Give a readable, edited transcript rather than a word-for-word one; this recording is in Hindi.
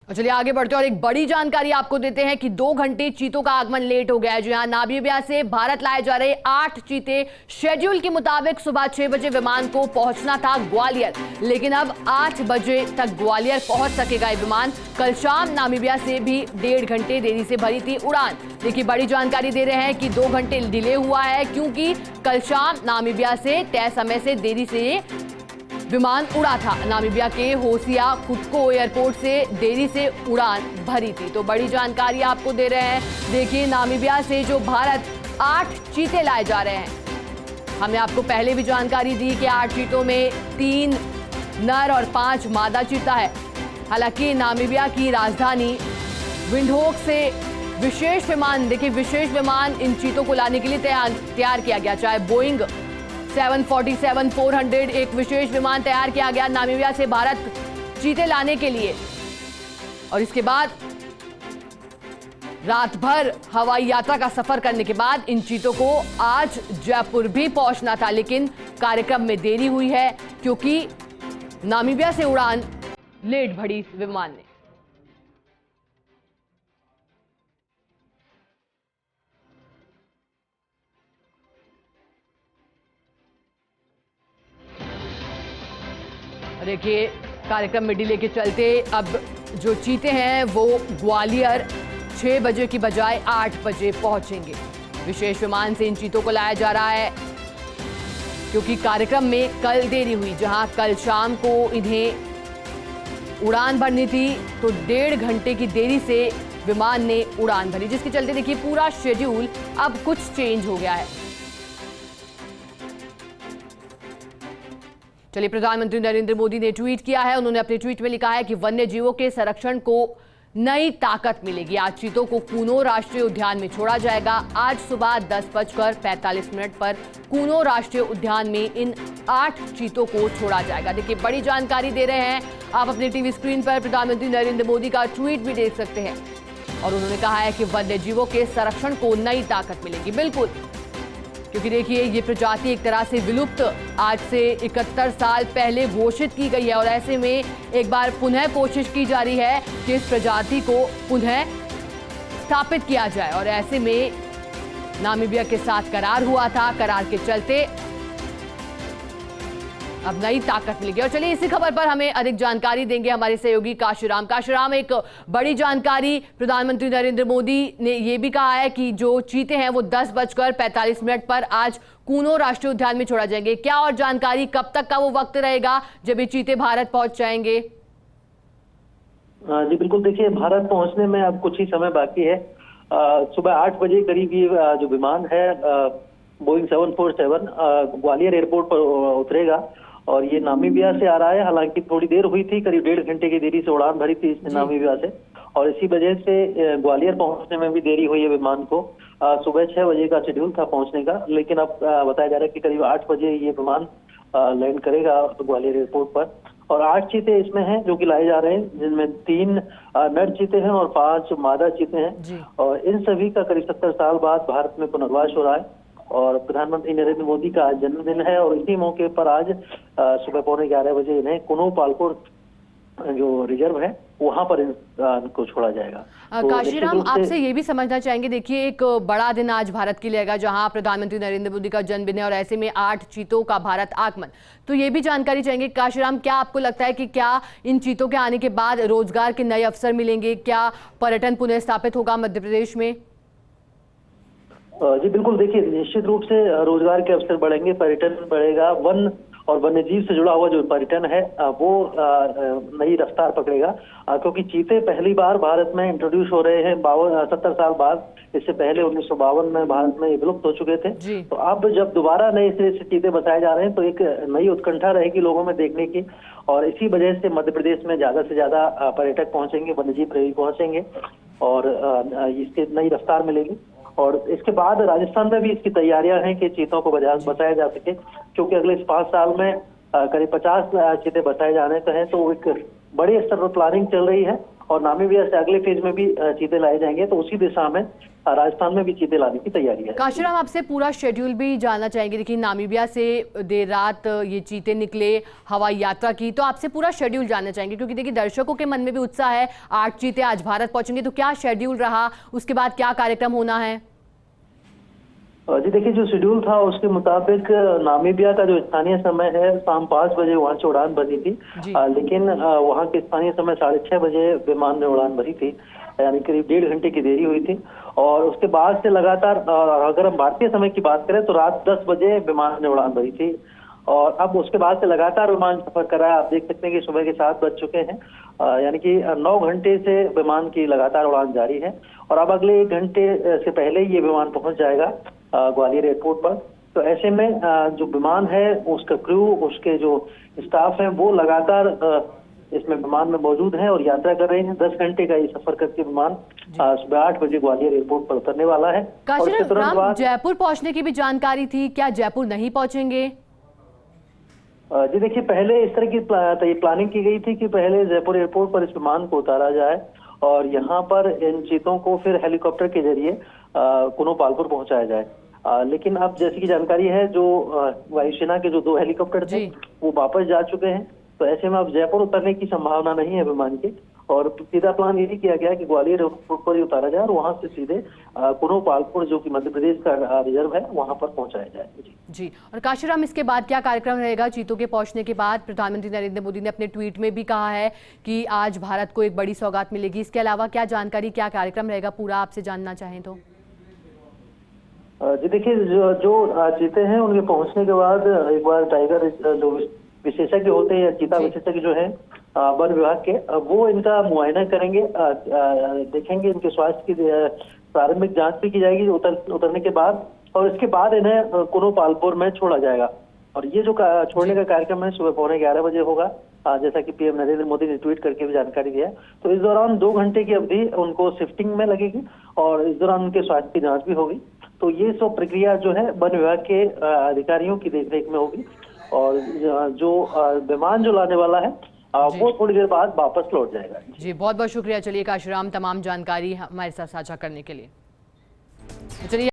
और चलिए आगे बढ़ते हैं और एक बड़ी जानकारी आपको देते हैं कि 2 घंटे चीतों का आगमन लेट हो गया है। जो यहाँ नामीबिया से भारत लाए जा रहे 8 चीते शेड्यूल के मुताबिक सुबह 6 बजे विमान को पहुंचना था ग्वालियर, लेकिन अब 8 बजे तक ग्वालियर पहुंच सकेगा ये विमान। कल शाम नामीबिया से भी 1.5 घंटे देरी से भरी थी उड़ान। देखिए बड़ी जानकारी दे रहे हैं कि 2 घंटे डिले हुआ है क्योंकि कल शाम नामीबिया से तय समय से देरी से विमान उड़ा था। नामीबिया के होसिया कुटको एयरपोर्ट से देरी से उड़ान भरी थी। तो बड़ी जानकारी आपको दे रहे हैं। देखिए नामीबिया से जो भारत 8 चीते लाए जा रहे हैं, हमने आपको पहले भी जानकारी दी कि 8 चीतों में 3 नर और 5 मादा चीता है। हालांकि नामीबिया की राजधानी विंडहोक से विशेष विमान, देखिए विशेष विमान इन चीतों को लाने के लिए तैयार किया गया। चाहे बोइंग 747-400 एक विशेष विमान तैयार किया गया नामीबिया से भारत चीते लाने के लिए। और इसके बाद रात भर हवाई यात्रा का सफर करने के बाद इन चीतों को आज जयपुर भी पहुंचना था, लेकिन कार्यक्रम में देरी हुई है क्योंकि नामीबिया से उड़ान लेट भरी विमान ने। देखिए कार्यक्रम में डिले के चलते अब जो चीते हैं वो ग्वालियर 6 बजे की बजाय 8 बजे पहुंचेंगे। विशेष विमान से इन चीतों को लाया जा रहा है क्योंकि कार्यक्रम में कल देरी हुई। जहां कल शाम को इन्हें उड़ान भरनी थी तो 1.5 घंटे की देरी से विमान ने उड़ान भरी, जिसके चलते देखिए पूरा शेड्यूल अब कुछ चेंज हो गया है। चलिए प्रधानमंत्री नरेंद्र मोदी ने ट्वीट किया है। उन्होंने अपने ट्वीट में लिखा है कि वन्य जीवों के संरक्षण को नई ताकत मिलेगी। आज चीतों को कूनो राष्ट्रीय उद्यान में छोड़ा जाएगा। आज सुबह 10:45 पर कूनो राष्ट्रीय उद्यान में इन 8 चीतों को छोड़ा जाएगा। देखिए बड़ी जानकारी दे रहे हैं। आप अपने टीवी स्क्रीन पर प्रधानमंत्री नरेंद्र मोदी का ट्वीट भी देख सकते हैं। और उन्होंने कहा है कि वन्य जीवों के संरक्षण को नई ताकत मिलेगी। बिल्कुल, क्योंकि देखिए ये प्रजाति एक तरह से विलुप्त आज से 71 साल पहले घोषित की गई है और ऐसे में एक बार पुनः कोशिश की जा रही है कि इस प्रजाति को पुनः स्थापित किया जाए। और ऐसे में नामीबिया के साथ करार हुआ था, करार के चलते अब नई ताकत मिलेगी। और चलिए इसी खबर पर हमें अधिक जानकारी देंगे हमारे सहयोगी काशीराम। काशीराम, एक बड़ी जानकारी, प्रधानमंत्री नरेंद्र मोदी ने यह भी कहा है कि जो चीते हैं वो 10:45 पर आज कूनो राष्ट्रीय उद्यान में छोड़ा जाएंगे। क्या और जानकारी, कब तक का वो वक्त रहेगा जब ये चीते भारत पहुंच जाएंगे? जी बिल्कुल, देखिए भारत पहुंचने में अब कुछ ही समय बाकी है। सुबह 8 बजे करीब ये जो विमान है बोइंग 747 ग्वालियर एयरपोर्ट पर उतरेगा और ये नामीबिया से आ रहा है। हालांकि थोड़ी देर हुई थी, करीब 1.5 घंटे की देरी से उड़ान भरी थी इसने नामीबिया से, और इसी वजह से ग्वालियर पहुंचने में भी देरी हुई है विमान को। सुबह 6 बजे का शेड्यूल था पहुंचने का, लेकिन अब बताया जा रहा है कि करीब 8 बजे ये विमान लैंड करेगा ग्वालियर एयरपोर्ट पर। और 8 चीते इसमें हैं जो कि लाए जा रहे हैं, जिनमें 3 नर चीते हैं और 5 मादा चीते हैं। और इन सभी का करीब 70 साल बाद भारत में पुनर्वास हो रहा है। और प्रधानमंत्री नरेंद्र मोदी का आज जन्मदिन है और इसी मौके पर आज सुबह 11:15 बजे इन्हें कुनो पालकोर जो रिजर्व है वहां पर इनको छोड़ा जाएगा। तो काशीराम, आपसे ये भी समझना चाहेंगे, देखिए एक बड़ा दिन आज भारत के लिए रहेगा जहां प्रधानमंत्री नरेंद्र मोदी का जन्मदिन है और ऐसे में 8 चीतों का भारत आगमन। तो ये भी जानकारी चाहेंगे काशीराम, क्या आपको लगता है कि क्या इन चीतों के आने के बाद रोजगार के नए अवसर मिलेंगे? क्या पर्यटन पुनः स्थापित होगा मध्य प्रदेश में? जी बिल्कुल, देखिए निश्चित रूप से रोजगार के अवसर बढ़ेंगे, पर्यटन बढ़ेगा, वन और वन्य जीव से जुड़ा हुआ जो पर्यटन है वो नई रफ्तार पकड़ेगा। क्योंकि चीते पहली बार भारत में इंट्रोड्यूस हो रहे हैं 70 साल बाद। इससे पहले 1952 में भारत में विलुप्त हो चुके थे। तो अब जब दोबारा नए सिरे से चीते बसाए जा रहे हैं तो एक नई उत्कंठा रहेगी लोगों में देखने की, और इसी वजह से मध्य प्रदेश में ज्यादा से ज्यादा पर्यटक पहुंचेंगे, वन्यजीव प्रेमी पहुंचेंगे और इसके नई रफ्तार मिलेगी। और इसके बाद राजस्थान में भी इसकी तैयारियां हैं कि चीतों को बचाया जा सके, क्योंकि अगले 5 साल में करीब 50 चीते बचाए जाने को हैं। तो एक बड़े स्तर पर प्लानिंग चल रही है और नामीबिया से अगले फेज में भी चीते लाए जाएंगे। तो उसी दिशा में राजस्थान में भी चीते लाने की तैयारी है। काशीराम, आपसे पूरा शेड्यूल भी जानना चाहेंगे। देखिए, नामीबिया से देर रात ये चीते निकले, हवाई यात्रा की, तो आपसे पूरा शेड्यूल जानना चाहेंगे, क्योंकि देखिए दर्शकों के मन में भी उत्साह है। 8 चीते आज भारत पहुंचेंगे, तो क्या शेड्यूल रहा, उसके बाद क्या कार्यक्रम होना है? जी देखिए, जो शेड्यूल था उसके मुताबिक नामीबिया का जो स्थानीय समय है शाम 5 बजे वहां से उड़ान भरी थी, लेकिन वहां के स्थानीय समय 6:30 बजे विमान ने उड़ान भरी थी, यानी करीब 1.5 घंटे की देरी हुई थी। और उसके बाद से लगातार, अगर हम भारतीय समय की बात करें तो रात 10 बजे विमान ने उड़ान भरी थी, और अब उसके बाद से लगातार विमान सफर कर रहा है। आप देख सकते हैं कि सुबह के 7 बज चुके हैं, यानी कि 9 घंटे से विमान की लगातार उड़ान जारी है। और अब अगले 1 घंटे से पहले ही ये विमान पहुंच जाएगा ग्वालियर एयरपोर्ट पर। तो ऐसे में जो विमान है उसका क्रू, उसके जो स्टाफ है, वो लगातार इसमें विमान में मौजूद हैं और यात्रा कर रहे हैं। 10 घंटे का ये सफर करके विमान सुबह 8 बजे ग्वालियर एयरपोर्ट पर उतरने वाला है। और इसके तुरंत बाद जयपुर पहुंचने की भी जानकारी थी, क्या जयपुर नहीं पहुंचेंगे? जी देखिए, पहले इस तरह की प्लानिंग की गई थी कि पहले जयपुर एयरपोर्ट पर इस विमान को उतारा जाए और यहाँ पर इन चीतों को फिर हेलीकॉप्टर के जरिए कुनो पालपुर पहुंचाया जाए। लेकिन अब जैसी की जानकारी है, जो वायुसेना के जो 2 हेलीकॉप्टर थे वो वापस जा चुके हैं। तो ऐसे में अब जयपुर उतरने की संभावना नहीं है विमान की, और सीधा प्लान यही किया गया कि ग्वालियर एयरपोर्ट पर ही उतारा जाए और वहां से सीधे कुनो पालपुर, जो कि मध्य प्रदेश का रिजर्व है, वहां पर पहुंचाया जाए। जी। और काशीराम, इसके बाद क्या कार्यक्रम रहेगा? चीतों के पहुंचने के बाद प्रधानमंत्री नरेंद्र मोदी ने अपने ट्वीट में भी कहा है कि आज भारत को एक बड़ी सौगात मिलेगी। इसके अलावा क्या जानकारी, क्या कार्यक्रम रहेगा, पूरा आपसे जानना चाहें तो? जी देखिए, जो चीते हैं उनके पहुंचने के बाद एक बार टाइगर जो विशेषज्ञ होते हैं या चीता विशेषज्ञ जो है वन विभाग के, वो इनका मुआयना करेंगे, देखेंगे इनके स्वास्थ्य की प्रारंभिक जांच भी की जाएगी उतरने के बाद, और इसके बाद इन्हें कुनो पालपुर में छोड़ा जाएगा। और ये जो छोड़ने का कार्यक्रम है सुबह 11:15 बजे होगा, जैसा कि पीएम नरेंद्र मोदी ने ट्वीट करके भी जानकारी दिया। तो इस दौरान 2 घंटे की अवधि उनको शिफ्टिंग में लगेगी और इस दौरान उनके स्वास्थ्य की जांच भी होगी। तो ये सब प्रक्रिया जो है वन विभाग के अधिकारियों की देखरेख में होगी, और जो विमान जो लाने वाला है वो थोड़ी देर बाद वापस लौट जाएगा। जी, बहुत बहुत शुक्रिया। चलिए काशीराम, तमाम जानकारी हमारे साथ साझा करने के लिए। चलिए।